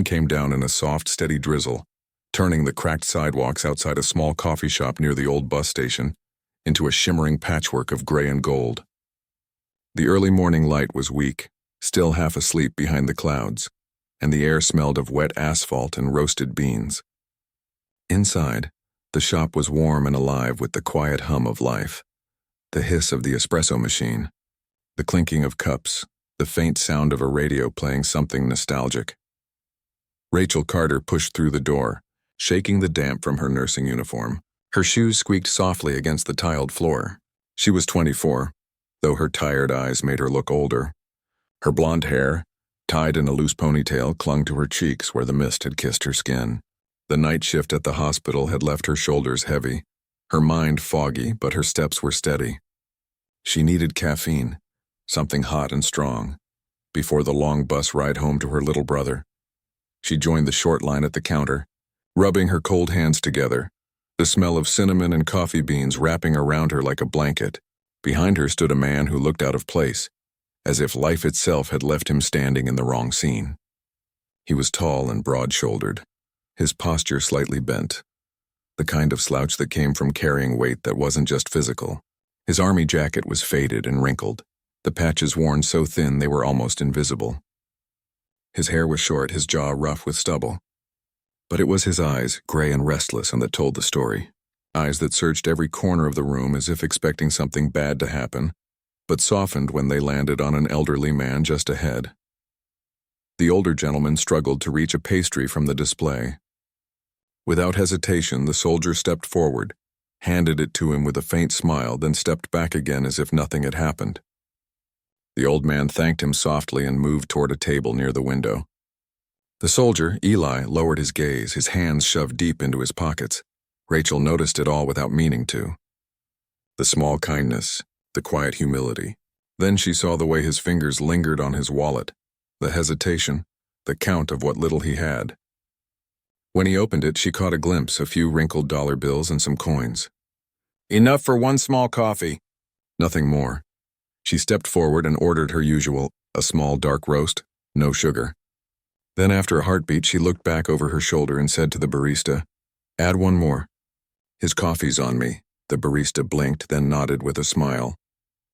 came down in a soft, steady drizzle, turning the cracked sidewalks outside a small coffee shop near the old bus station into a shimmering patchwork of gray and gold. The early morning light was weak, still half asleep behind the clouds, and the air smelled of wet asphalt and roasted beans. Inside, the shop was warm and alive with the quiet hum of life, the hiss of the espresso machine, the clinking of cups, the faint sound of a radio playing something nostalgic. Rachel Carter pushed through the door, shaking the damp from her nursing uniform. Her shoes squeaked softly against the tiled floor. She was 24, though her tired eyes made her look older. Her blonde hair, tied in a loose ponytail, clung to her cheeks where the mist had kissed her skin. The night shift at the hospital had left her shoulders heavy, her mind foggy, but her steps were steady. She needed caffeine, something hot and strong, before the long bus ride home to her little brother. She joined the short line at the counter, rubbing her cold hands together, the smell of cinnamon and coffee beans wrapping around her like a blanket. Behind her stood a man who looked out of place, as if life itself had left him standing in the wrong scene. He was tall and broad-shouldered, his posture slightly bent, the kind of slouch that came from carrying weight that wasn't just physical. His army jacket was faded and wrinkled, the patches worn so thin they were almost invisible. His hair was short, his jaw rough with stubble. But it was his eyes, gray and restless, and that told the story. Eyes that searched every corner of the room as if expecting something bad to happen, but softened when they landed on an elderly man just ahead. The older gentleman struggled to reach a pastry from the display. Without hesitation, the soldier stepped forward, handed it to him with a faint smile, then stepped back again as if nothing had happened. The old man thanked him softly and moved toward a table near the window. The soldier, Eli, lowered his gaze, his hands shoved deep into his pockets. Rachel noticed it all without meaning to. The small kindness, the quiet humility. Then she saw the way his fingers lingered on his wallet, the hesitation, the count of what little he had. When he opened it, she caught a glimpse, a few wrinkled dollar bills and some coins. "Enough for one small coffee." Nothing more. She stepped forward and ordered her usual, a small dark roast, no sugar. Then after a heartbeat, she looked back over her shoulder and said to the barista, "Add one more." "His coffee's on me." The barista blinked, then nodded with a smile.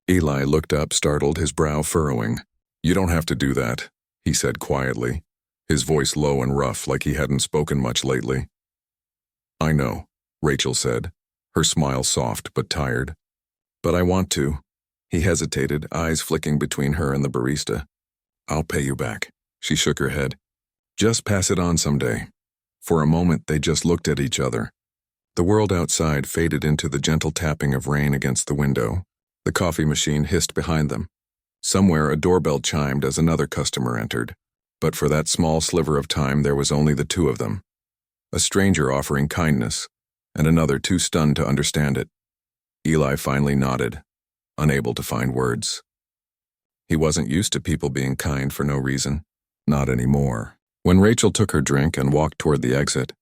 Eli looked up, startled, his brow furrowing. "You don't have to do that," he said quietly, his voice low and rough like he hadn't spoken much lately. "I know," Rachel said, her smile soft but tired. "But I want to." He hesitated, eyes flicking between her and the barista. "I'll pay you back." She shook her head. "Just pass it on someday." For a moment, they just looked at each other. The world outside faded into the gentle tapping of rain against the window. The coffee machine hissed behind them. Somewhere a doorbell chimed as another customer entered. But for that small sliver of time, there was only the two of them. A stranger offering kindness, and another too stunned to understand it. Eli finally nodded, unable to find words. He wasn't used to people being kind for no reason. Not anymore. When Rachel took her drink and walked toward the exit,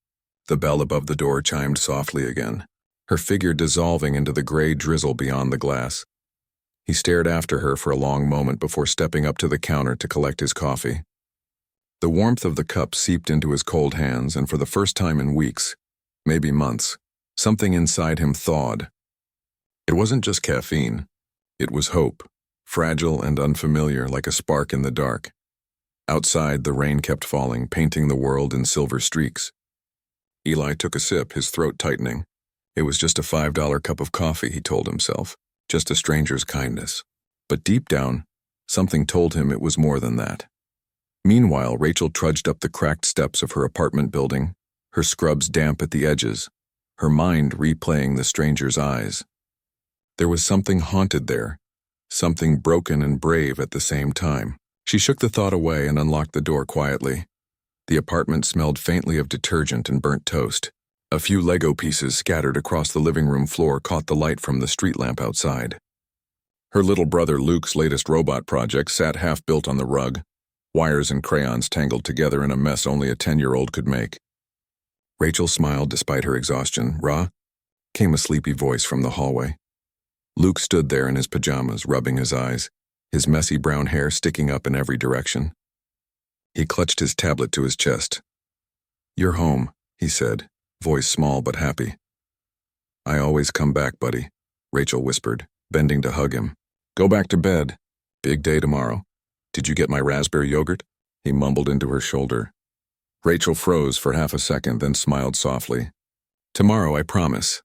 the bell above the door chimed softly again, her figure dissolving into the gray drizzle beyond the glass. He stared after her for a long moment before stepping up to the counter to collect his coffee. The warmth of the cup seeped into his cold hands, and for the first time in weeks, maybe months, something inside him thawed. It wasn't just caffeine. It was hope, fragile and unfamiliar like a spark in the dark. Outside, the rain kept falling, painting the world in silver streaks. Eli took a sip, his throat tightening. It was just a $5 cup of coffee, he told himself, just a stranger's kindness. But deep down, something told him it was more than that. Meanwhile, Rachel trudged up the cracked steps of her apartment building, her scrubs damp at the edges, her mind replaying the stranger's eyes. There was something haunted there, something broken and brave at the same time. She shook the thought away and unlocked the door quietly. The apartment smelled faintly of detergent and burnt toast. A few Lego pieces scattered across the living room floor caught the light from the street lamp outside. Her little brother Luke's latest robot project sat half-built on the rug, wires and crayons tangled together in a mess only a 10-year-old could make. Rachel smiled despite her exhaustion. "Ra?" came a sleepy voice from the hallway. Luke stood there in his pajamas, rubbing his eyes, his messy brown hair sticking up in every direction. He clutched his tablet to his chest. "You're home," he said, voice small but happy. "I always come back, buddy," Rachel whispered, bending to hug him. "Go back to bed. Big day tomorrow. Did you get my raspberry yogurt?" He mumbled into her shoulder. Rachel froze for half a second, then smiled softly. "Tomorrow, I promise."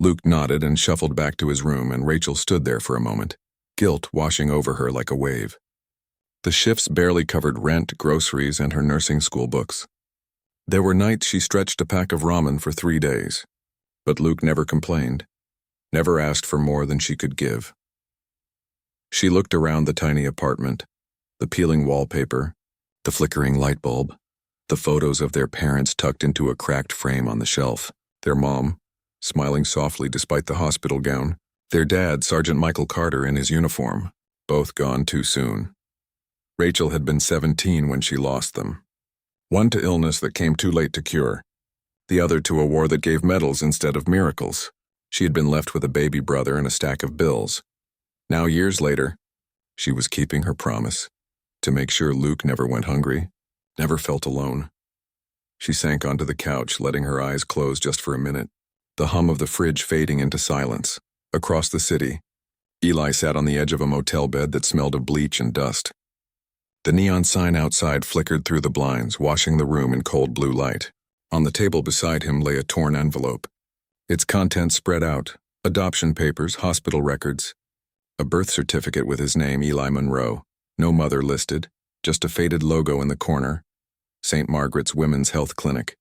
Luke nodded and shuffled back to his room, and Rachel stood there for a moment, guilt washing over her like a wave. The shifts barely covered rent, groceries, and her nursing school books. There were nights she stretched a pack of ramen for 3 days, but Luke never complained, never asked for more than she could give. She looked around the tiny apartment, the peeling wallpaper, the flickering light bulb, the photos of their parents tucked into a cracked frame on the shelf, their mom, smiling softly despite the hospital gown, their dad, Sergeant Michael Carter, in his uniform, both gone too soon. Rachel had been 17 when she lost them. One to illness that came too late to cure, the other to a war that gave medals instead of miracles. She had been left with a baby brother and a stack of bills. Now, years later, she was keeping her promise to make sure Luke never went hungry, never felt alone. She sank onto the couch, letting her eyes close just for a minute, the hum of the fridge fading into silence. Across the city, Eli sat on the edge of a motel bed that smelled of bleach and dust. The neon sign outside flickered through the blinds, washing the room in cold blue light. On the table beside him lay a torn envelope. Its contents spread out: adoption papers, hospital records, a birth certificate with his name, Eli Monroe, no mother listed, just a faded logo in the corner, St. Margaret's Women's Health Clinic.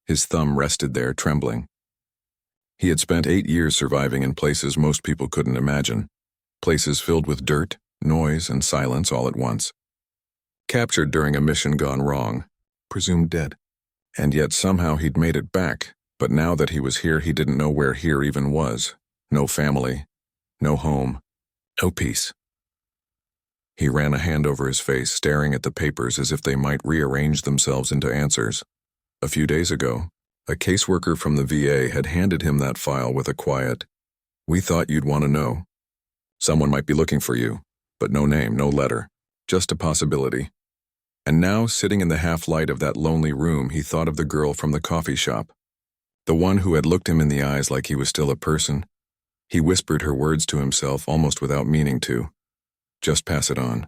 His thumb rested there, trembling. He had spent 8 years surviving in places most people couldn't imagine, places filled with dirt, noise, and silence all at once. Captured during a mission gone wrong, presumed dead. And yet somehow he'd made it back, but now that he was here, he didn't know where here even was. No family, no home, no peace. He ran a hand over his face, staring at the papers as if they might rearrange themselves into answers. A few days ago, a caseworker from the VA had handed him that file with a quiet, "We thought you'd want to know. Someone might be looking for you, but no name, no letter, just a possibility." And now, sitting in the half-light of that lonely room, he thought of the girl from the coffee shop, the one who had looked him in the eyes like he was still a person. He whispered her words to himself, almost without meaning to. Just pass it on.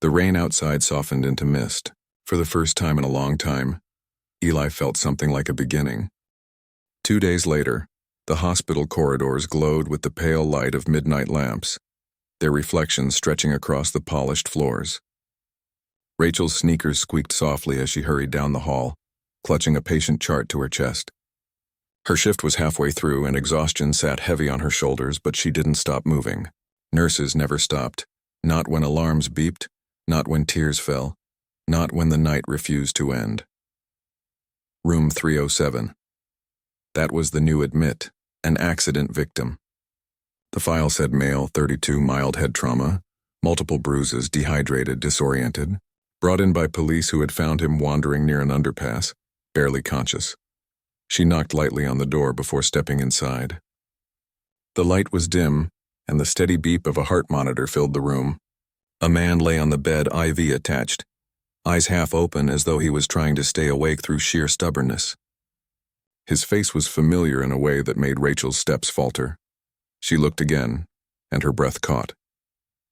The rain outside softened into mist. For the first time in a long time, Eli felt something like a beginning. 2 days later, the hospital corridors glowed with the pale light of midnight lamps, their reflections stretching across the polished floors. Rachel's sneakers squeaked softly as she hurried down the hall, clutching a patient chart to her chest. Her shift was halfway through, and exhaustion sat heavy on her shoulders, but she didn't stop moving. Nurses never stopped, not when alarms beeped, not when tears fell, not when the night refused to end. Room 307. That was the new admit, an accident victim. The file said male, 32, mild head trauma, multiple bruises, dehydrated, disoriented, brought in by police who had found him wandering near an underpass, barely conscious. She knocked lightly on the door before stepping inside. The light was dim, and the steady beep of a heart monitor filled the room. A man lay on the bed, IV attached, eyes half open as though he was trying to stay awake through sheer stubbornness. His face was familiar in a way that made Rachel's steps falter. She looked again, and her breath caught.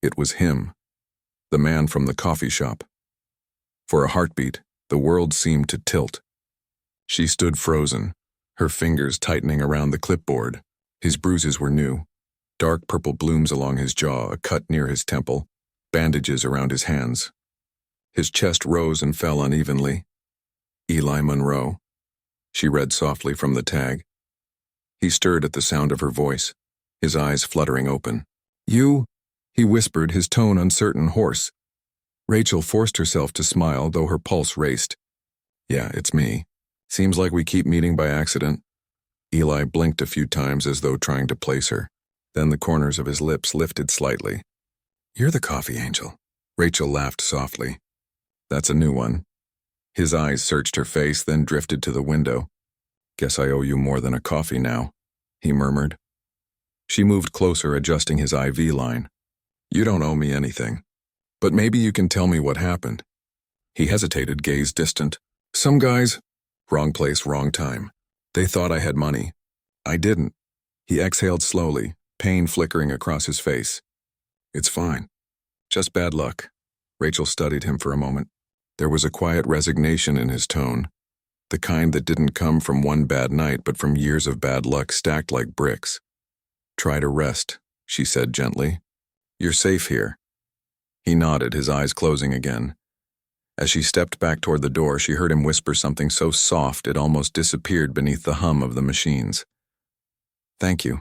It was him, the man from the coffee shop. For a heartbeat, the world seemed to tilt. She stood frozen, her fingers tightening around the clipboard. His bruises were new. Dark purple blooms along his jaw, a cut near his temple, bandages around his hands. His chest rose and fell unevenly. Eli Monroe. She read softly from the tag. He stirred at the sound of her voice, his eyes fluttering open. "You?" he whispered, his tone uncertain, hoarse. Rachel forced herself to smile, though her pulse raced. "Yeah, it's me. Seems like we keep meeting by accident." Eli blinked a few times as though trying to place her. Then the corners of his lips lifted slightly. "You're the coffee angel." Rachel laughed softly. "That's a new one." His eyes searched her face, then drifted to the window. "Guess I owe you more than a coffee now," he murmured. She moved closer, adjusting his IV line. "You don't owe me anything. But maybe you can tell me what happened." He hesitated, gaze distant. Some guys, wrong place, wrong time. They thought I had money. I didn't. He exhaled slowly, pain flickering across his face. It's fine. Just bad luck. Rachel studied him for a moment. There was a quiet resignation in his tone, the kind that didn't come from one bad night but from years of bad luck stacked like bricks. Try to rest, she said gently. You're safe here. He nodded, his eyes closing again. As she stepped back toward the door, she heard him whisper something so soft it almost disappeared beneath the hum of the machines. Thank you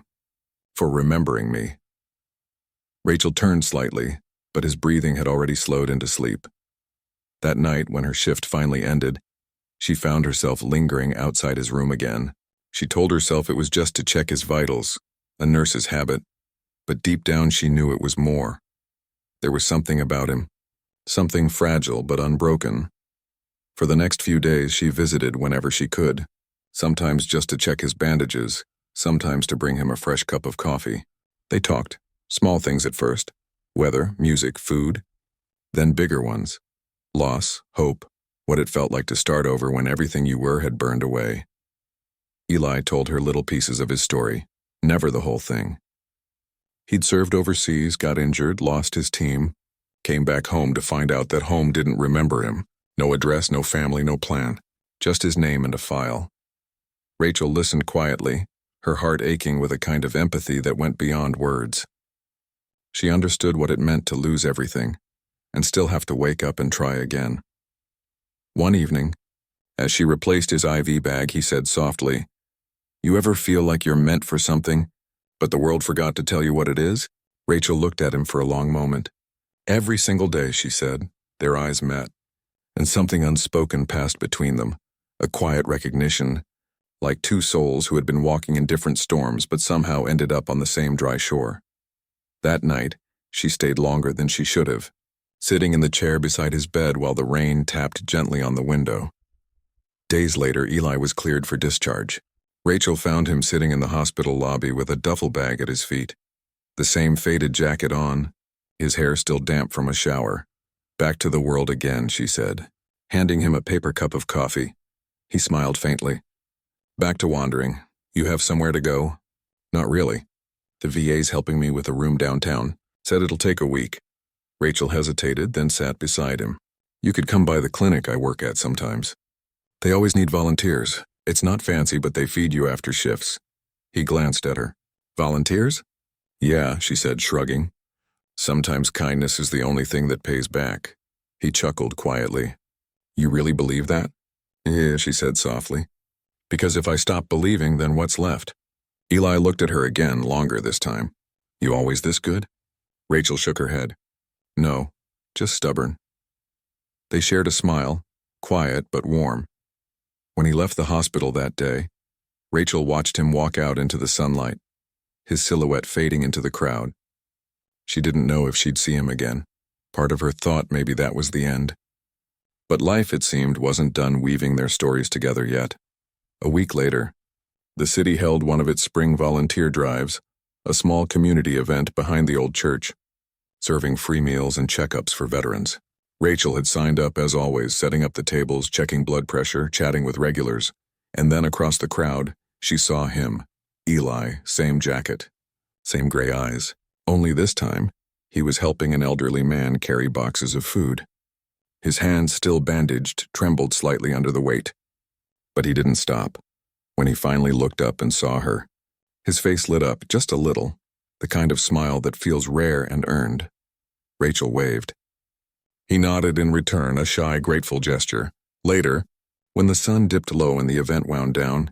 for remembering me. Rachel turned slightly, but his breathing had already slowed into sleep. That night, when her shift finally ended, she found herself lingering outside his room again. She told herself it was just to check his vitals, a nurse's habit, but deep down she knew it was more. There was something about him, something fragile but unbroken. For the next few days she visited whenever she could, sometimes just to check his bandages, sometimes to bring him a fresh cup of coffee. They talked, small things at first, weather, music, food, then bigger ones, loss, hope, what it felt like to start over when everything you were had burned away. Eli told her little pieces of his story, never the whole thing. He'd served overseas, got injured, lost his team, came back home to find out that home didn't remember him. No address, no family, no plan, just his name and a file. Rachel listened quietly, her heart aching with a kind of empathy that went beyond words. She understood what it meant to lose everything, and still have to wake up and try again. One evening, as she replaced his IV bag, he said softly, "You ever feel like you're meant for something, but the world forgot to tell you what it is?" Rachel looked at him for a long moment. Every single day, she said. Their eyes met, and something unspoken passed between them, a quiet recognition, like two souls who had been walking in different storms but somehow ended up on the same dry shore. That night, she stayed longer than she should have, sitting in the chair beside his bed while the rain tapped gently on the window. Days later, Eli was cleared for discharge. Rachel found him sitting in the hospital lobby with a duffel bag at his feet, the same faded jacket on, his hair still damp from a shower. "Back to the world again," she said, handing him a paper cup of coffee. He smiled faintly. "Back to wandering. You have somewhere to go?" "Not really. The VA's helping me with a room downtown. Said it'll take a week." Rachel hesitated, then sat beside him. "You could come by the clinic I work at sometimes. They always need volunteers. It's not fancy, but they feed you after shifts." He glanced at her. "Volunteers?" "Yeah," she said, shrugging. "Sometimes kindness is the only thing that pays back." He chuckled quietly. "You really believe that?" "Yeah," she said softly. "Because if I stop believing, then what's left?" Eli looked at her again, longer this time. "You always this good?" Rachel shook her head. "No, just stubborn." They shared a smile, quiet but warm. When he left the hospital that day, Rachel watched him walk out into the sunlight, his silhouette fading into the crowd. She didn't know if she'd see him again. Part of her thought maybe that was the end. But life, it seemed, wasn't done weaving their stories together yet. A week later, the city held one of its spring volunteer drives, a small community event behind the old church, serving free meals and checkups for veterans. Rachel had signed up as always, setting up the tables, checking blood pressure, chatting with regulars, and then across the crowd, she saw him, Eli, same jacket, same gray eyes. Only this time, he was helping an elderly man carry boxes of food. His hands, still bandaged, trembled slightly under the weight. But he didn't stop. When he finally looked up and saw her, his face lit up just a little, the kind of smile that feels rare and earned. Rachel waved. He nodded in return, a shy, grateful gesture. Later, when the sun dipped low and the event wound down,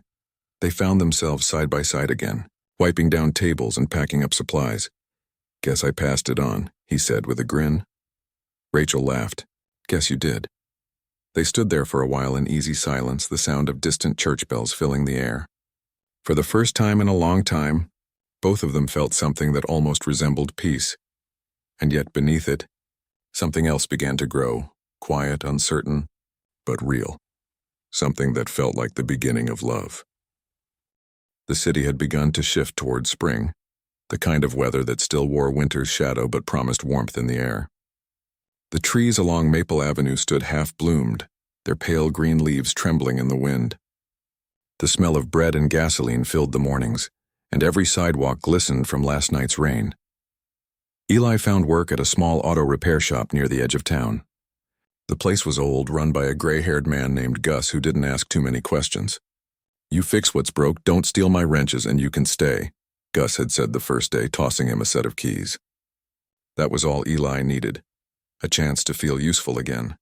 they found themselves side by side again, wiping down tables and packing up supplies. "Guess I passed it on," he said with a grin. Rachel laughed. "Guess you did." They stood there for a while in easy silence, the sound of distant church bells filling the air. For the first time in a long time, both of them felt something that almost resembled peace. And yet beneath it, something else began to grow, quiet, uncertain, but real. Something that felt like the beginning of love. The city had begun to shift toward spring, the kind of weather that still wore winter's shadow but promised warmth in the air. The trees along Maple Avenue stood half-bloomed, their pale green leaves trembling in the wind. The smell of bread and gasoline filled the mornings, and every sidewalk glistened from last night's rain. Eli found work at a small auto repair shop near the edge of town. The place was old, run by a gray-haired man named Gus who didn't ask too many questions. "You fix what's broke, don't steal my wrenches, and you can stay," Gus had said the first day, tossing him a set of keys. That was all Eli needed, a chance to feel useful again.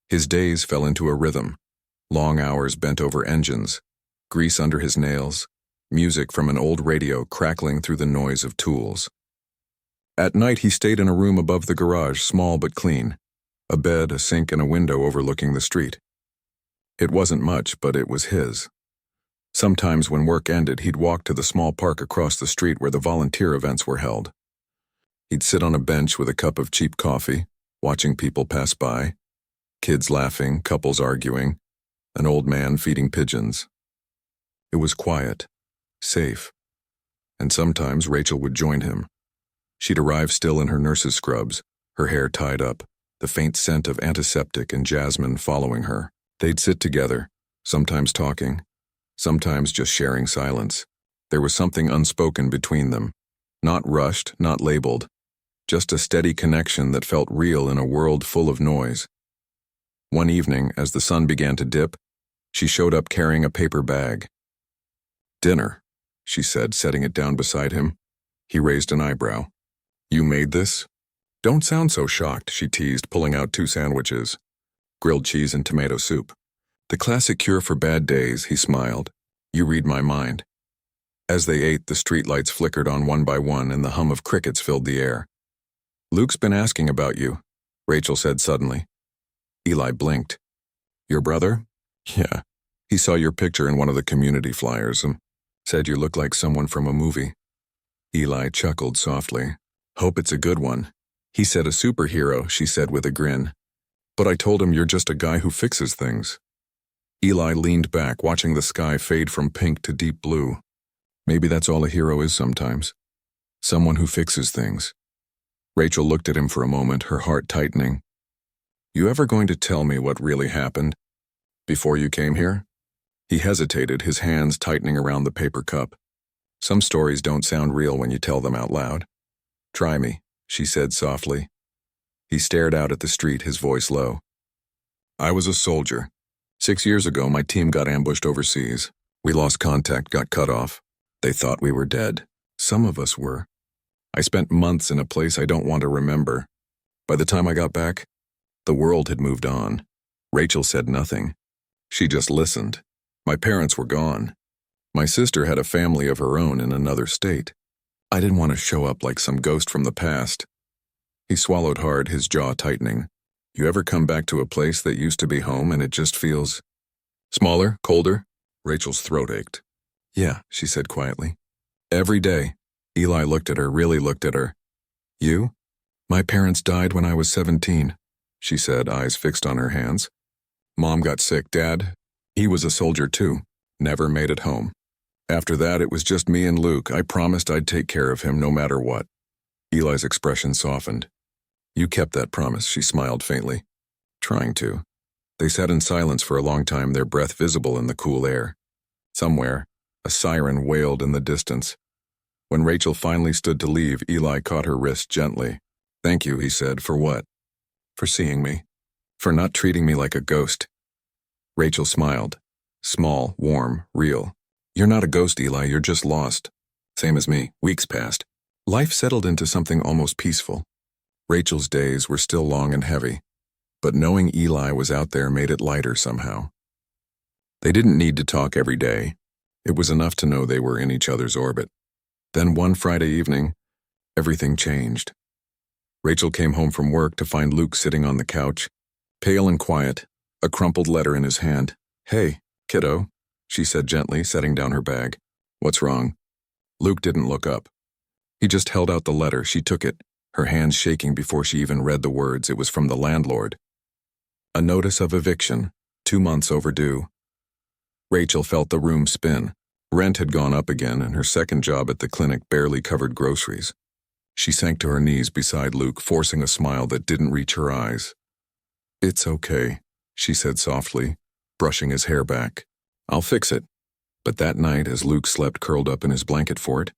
His days fell into a rhythm, long hours bent over engines, grease under his nails, music from an old radio crackling through the noise of tools. At night he stayed in a room above the garage, small but clean, a bed, a sink, and a window overlooking the street. It wasn't much, but it was his. Sometimes when work ended, he'd walk to the small park across the street where the volunteer events were held. He'd sit on a bench with a cup of cheap coffee, watching people pass by, kids laughing, couples arguing, an old man feeding pigeons. It was quiet, safe, and sometimes Rachel would join him. She'd arrive still in her nurse's scrubs, her hair tied up, the faint scent of antiseptic and jasmine following her. They'd sit together, sometimes talking, sometimes just sharing silence. There was something unspoken between them, not rushed, not labeled, just a steady connection that felt real in a world full of noise. One evening, as the sun began to dip, she showed up carrying a paper bag. "Dinner," she said, setting it down beside him. He raised an eyebrow. "You made this?" "Don't sound so shocked," she teased, pulling out 2 sandwiches, grilled cheese and tomato soup. "The classic cure for bad days," he smiled. "You read my mind." As they ate, the streetlights flickered on one by one and the hum of crickets filled the air. "Luke's been asking about you," Rachel said suddenly. Eli blinked. "Your brother?" "Yeah. He saw your picture in one of the community flyers and said you look like someone from a movie." Eli chuckled softly. "Hope it's a good one." "He said a superhero," she said with a grin. "But I told him you're just a guy who fixes things." Eli leaned back, watching the sky fade from pink to deep blue. Maybe that's all a hero is sometimes. Someone who fixes things. Rachel looked at him for a moment, her heart tightening. "You ever going to tell me what really happened before you came here?" He hesitated, his hands tightening around the paper cup. "Some stories don't sound real when you tell them out loud." "Try me," she said softly. He stared out at the street, his voice low. "I was a soldier. 6 years ago, my team got ambushed overseas. We lost contact, got cut off. They thought we were dead. Some of us were. I spent months in a place I don't want to remember. By the time I got back, the world had moved on." Rachel said nothing. She just listened. "My parents were gone. My sister had a family of her own in another state. I didn't want to show up like some ghost from the past." He swallowed hard, his jaw tightening. "You ever come back to a place that used to be home and it just feels smaller, colder?" Rachel's throat ached. "Yeah," she said quietly. "Every day." Eli looked at her, really looked at her. "You?" "My parents died when I was 17, she said, eyes fixed on her hands. "Mom got sick. Dad, he was a soldier too. Never made it home. After that, it was just me and Luke. I promised I'd take care of him no matter what." Eli's expression softened. "You kept that promise," she smiled faintly. "Trying to." They sat in silence for a long time, their breath visible in the cool air. Somewhere, a siren wailed in the distance. When Rachel finally stood to leave, Eli caught her wrist gently. "Thank you," he said. "For what?" "For seeing me. For not treating me like a ghost." Rachel smiled. Small, warm, real. "You're not a ghost, Eli, you're just lost. Same as me." Weeks passed. Life settled into something almost peaceful. Rachel's days were still long and heavy, but knowing Eli was out there made it lighter somehow. They didn't need to talk every day. It was enough to know they were in each other's orbit. Then one Friday evening, everything changed. Rachel came home from work to find Luke sitting on the couch, pale and quiet, a crumpled letter in his hand. "Hey, kiddo," she said gently, setting down her bag. "What's wrong?" Luke didn't look up. He just held out the letter. She took it, her hands shaking before she even read the words. It was from the landlord. A notice of eviction, 2 months overdue. Rachel felt the room spin. Rent had gone up again, and her second job at the clinic barely covered groceries. She sank to her knees beside Luke, forcing a smile that didn't reach her eyes. "It's okay," she said softly, brushing his hair back. "I'll fix it." But that night, as Luke slept curled up in his blanket fort,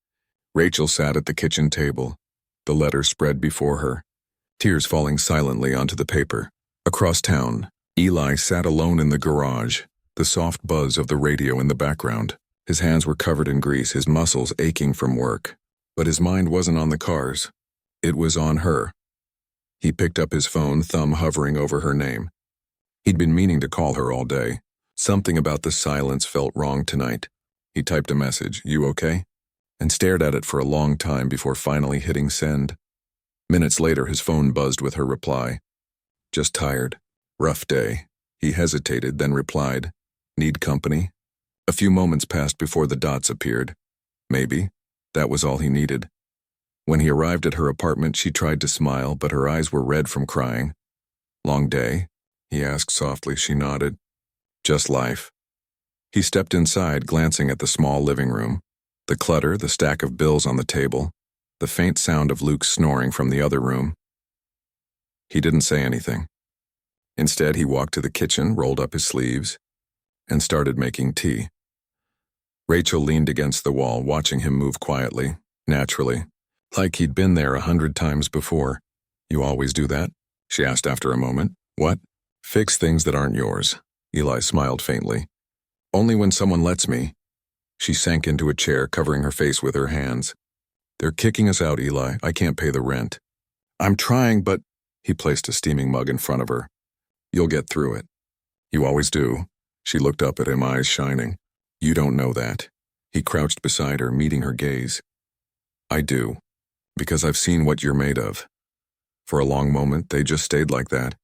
Rachel sat at the kitchen table, the letter spread before her, tears falling silently onto the paper. Across town, Eli sat alone in the garage, the soft buzz of the radio in the background. His hands were covered in grease, his muscles aching from work. But his mind wasn't on the cars. It was on her. He picked up his phone, thumb hovering over her name. He'd been meaning to call her all day. Something about the silence felt wrong tonight. He typed a message, "You okay?" and stared at it for a long time before finally hitting send. Minutes later, his phone buzzed with her reply. "Just tired. Rough day." He hesitated, then replied, "Need company?" A few moments passed before the dots appeared. Maybe. That was all he needed. When he arrived at her apartment, she tried to smile, but her eyes were red from crying. "Long day?" he asked softly. She nodded. "Just life." He stepped inside, glancing at the small living room. The clutter, the stack of bills on the table, the faint sound of Luke snoring from the other room. He didn't say anything. Instead, he walked to the kitchen, rolled up his sleeves, and started making tea. Rachel leaned against the wall, watching him move quietly, naturally, like he'd been there 100 times before. "You always do that?" she asked after a moment. "What?" "Fix things that aren't yours." Eli smiled faintly. "Only when someone lets me." She sank into a chair, covering her face with her hands. "They're kicking us out, Eli. I can't pay the rent." "I'm trying, but—" He placed a steaming mug in front of her. "You'll get through it." "You always do." She looked up at him, eyes shining. "You don't know that." He crouched beside her, meeting her gaze. "I do. Because I've seen what you're made of." For a long moment, they just stayed like that.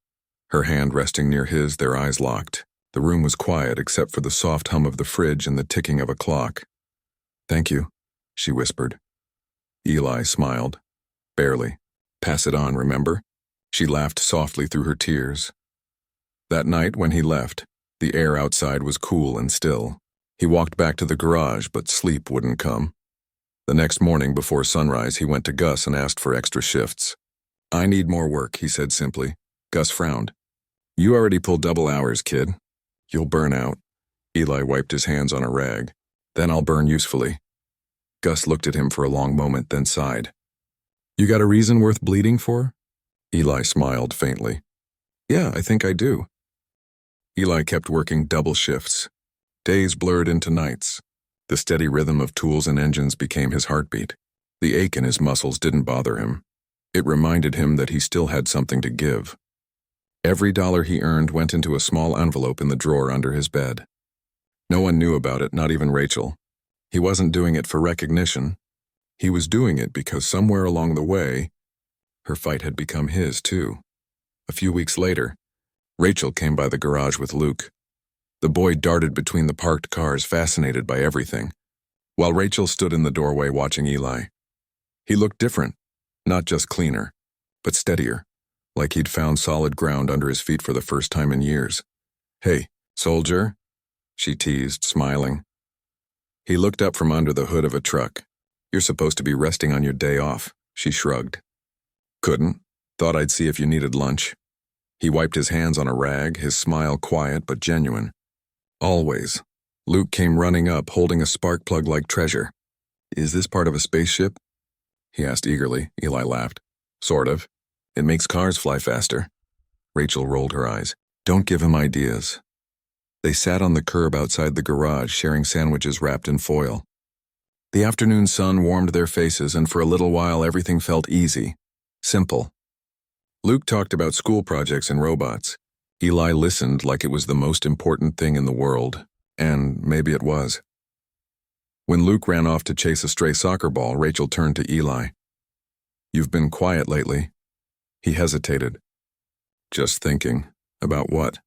Her hand resting near his, their eyes locked. The room was quiet except for the soft hum of the fridge and the ticking of a clock. "Thank you," she whispered. Eli smiled. "Barely. Pass it on, remember?" She laughed softly through her tears. That night, when he left, the air outside was cool and still. He walked back to the garage, but sleep wouldn't come. The next morning, before sunrise, he went to Gus and asked for extra shifts. "I need more work," he said simply. Gus frowned. "You already pull double hours, kid. You'll burn out." Eli wiped his hands on a rag. "Then I'll burn usefully." Gus looked at him for a long moment, then sighed. "You got a reason worth bleeding for?" Eli smiled faintly. "Yeah, I think I do." Eli kept working double shifts. Days blurred into nights. The steady rhythm of tools and engines became his heartbeat. The ache in his muscles didn't bother him. It reminded him that he still had something to give. Every dollar he earned went into a small envelope in the drawer under his bed. No one knew about it, not even Rachel. He wasn't doing it for recognition. He was doing it because somewhere along the way, her fight had become his too. A few weeks later, Rachel came by the garage with Luke. The boy darted between the parked cars, fascinated by everything, while Rachel stood in the doorway watching Eli. He looked different, not just cleaner, but steadier, like he'd found solid ground under his feet for the first time in years. "Hey, soldier," she teased, smiling. He looked up from under the hood of a truck. "You're supposed to be resting on your day off," she shrugged. "Couldn't. Thought I'd see if you needed lunch." He wiped his hands on a rag, his smile quiet but genuine. "Always." Luke came running up, holding a spark plug like treasure. "Is this part of a spaceship?" he asked eagerly. Eli laughed. "Sort of. It makes cars fly faster." Rachel rolled her eyes. "Don't give him ideas." They sat on the curb outside the garage, sharing sandwiches wrapped in foil. The afternoon sun warmed their faces, and for a little while everything felt easy, simple. Luke talked about school projects and robots. Eli listened like it was the most important thing in the world, and maybe it was. When Luke ran off to chase a stray soccer ball, Rachel turned to Eli. "You've been quiet lately." He hesitated. "Just thinking." "About what?"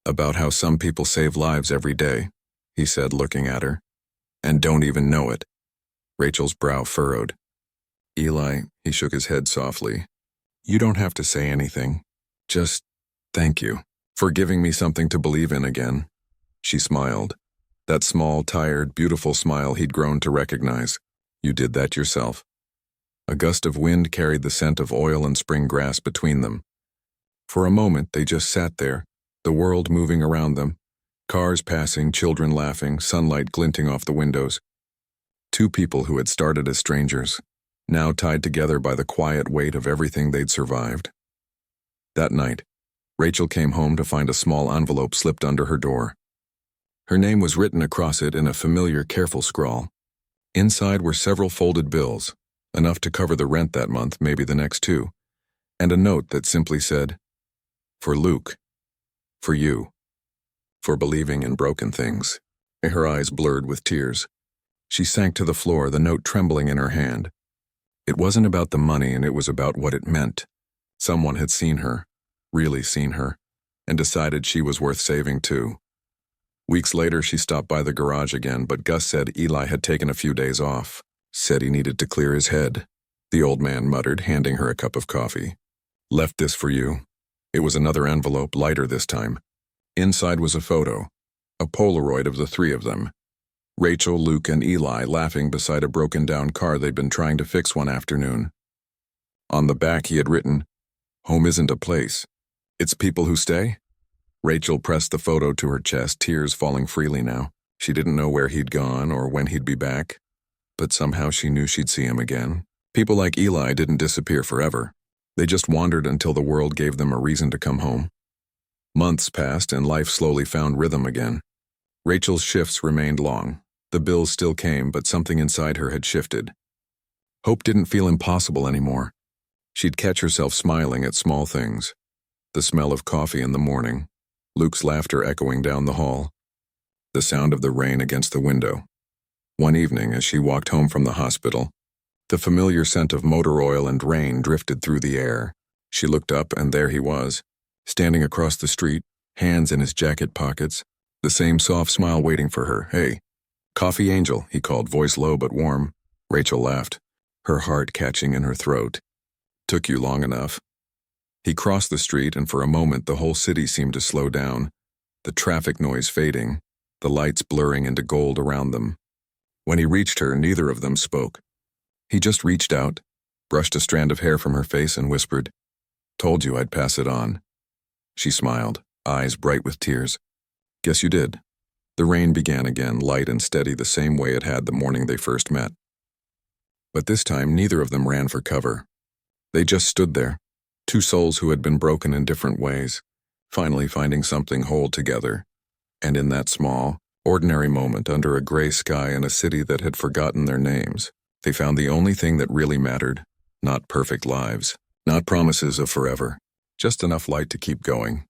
"About how some people save lives every day," he said, looking at her. "And don't even know it." Rachel's brow furrowed. "Eli," he shook his head softly, "you don't have to say anything. Just thank you for giving me something to believe in again." She smiled. That small, tired, beautiful smile he'd grown to recognize. "You did that yourself." A gust of wind carried the scent of oil and spring grass between them. For a moment, they just sat there, the world moving around them, cars passing, children laughing, sunlight glinting off the windows. Two people who had started as strangers, now tied together by the quiet weight of everything they'd survived. That night, Rachel came home to find a small envelope slipped under her door. Her name was written across it in a familiar, careful scrawl. Inside were several folded bills, enough to cover the rent that month, maybe the next two, and a note that simply said, "For Luke. For you. For believing in broken things." Her eyes blurred with tears. She sank to the floor, the note trembling in her hand. It wasn't about the money, and it was about what it meant. Someone had seen her, really seen her, and decided she was worth saving too. Weeks later, she stopped by the garage again, but Gus said Eli had taken a few days off. Said he needed to clear his head. The old man muttered, handing her a cup of coffee. "Left this for you." It was another envelope, lighter this time. Inside was a photo, a Polaroid of the three of them. Rachel, Luke, and Eli laughing beside a broken-down car they'd been trying to fix one afternoon. On the back he had written, "Home isn't a place. It's people who stay." Rachel pressed the photo to her chest, tears falling freely now. She didn't know where he'd gone or when he'd be back, but somehow she knew she'd see him again. People like Eli didn't disappear forever. They just wandered until the world gave them a reason to come home. Months passed and life slowly found rhythm again. Rachel's shifts remained long. The bills still came, but something inside her had shifted. Hope didn't feel impossible anymore. She'd catch herself smiling at small things. The smell of coffee in the morning, Luke's laughter echoing down the hall, the sound of the rain against the window. One evening, as she walked home from the hospital, the familiar scent of motor oil and rain drifted through the air. She looked up, and there he was, standing across the street, hands in his jacket pockets, the same soft smile waiting for her. "Hey, Coffee Angel," he called, voice low but warm. Rachel laughed, her heart catching in her throat. "Took you long enough." He crossed the street, and for a moment the whole city seemed to slow down, the traffic noise fading, the lights blurring into gold around them. When he reached her, neither of them spoke. He just reached out, brushed a strand of hair from her face, and whispered, "Told you I'd pass it on." She smiled, eyes bright with tears. "Guess you did." The rain began again, light and steady, the same way it had the morning they first met. But this time, neither of them ran for cover. They just stood there, two souls who had been broken in different ways, finally finding something whole together. And in that small, ordinary moment, under a gray sky in a city that had forgotten their names, they found the only thing that really mattered. Not perfect lives, not promises of forever, just enough light to keep going.